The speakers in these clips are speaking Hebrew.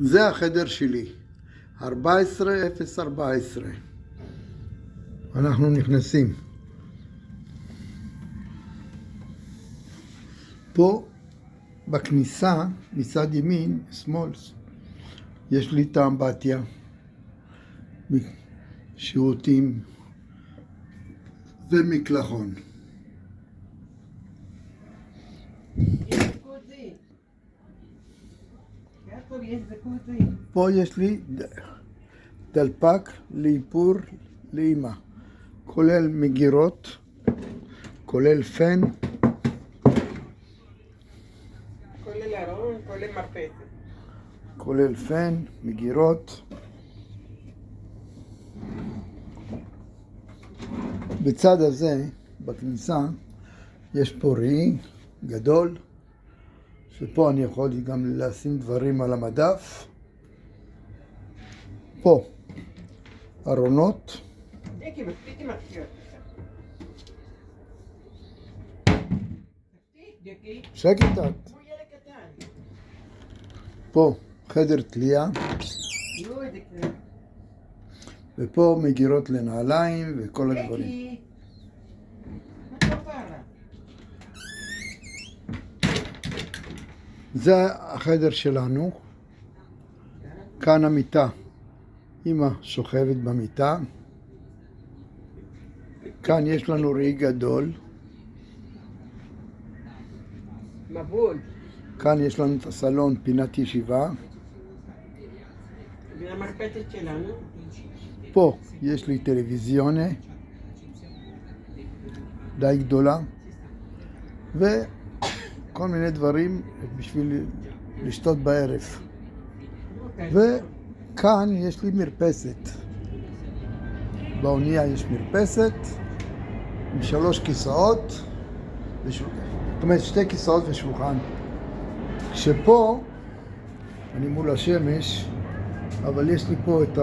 זה החדר שלי, 14,014. אנחנו נכנסים. פה בכניסה, מצד ימין, שמאל, יש לי את האמבטיה, שירותים ומקלחון. פה יש לי דלפק לאיפור לאמא, כולל מגירות, כולל פן, כולל ארון, כולל מרפסת. כולל פן, מגירות. בצד הזה, בכניסה, יש פה ראי גדול, שפה אני יכול גם לשים דברים על המדף. פה ארונות. שקט את. פה חדר תלייה. ופה מגירות לנעליים וכל הדברים. זה החדר שלנו. כאן המיטה. אמא שוכבת במיטה. כאן יש לנו ראי גדול. מבול. כאן יש לנו את הסלון, פינת ישיבה. והמרפסת שלנו. פה יש לי טלוויזיונה די גדולה וכל מיני דברים בשביל לשתות בערב. וכאן יש לי מרפסת. באונייה יש מרפסת עם 3 כיסאות, זאת אומרת 2 כיסאות ושולחן. כשפה אני מול השמש, אבל יש לי פה את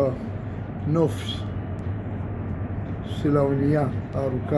הנוף של האונייה הארוכה.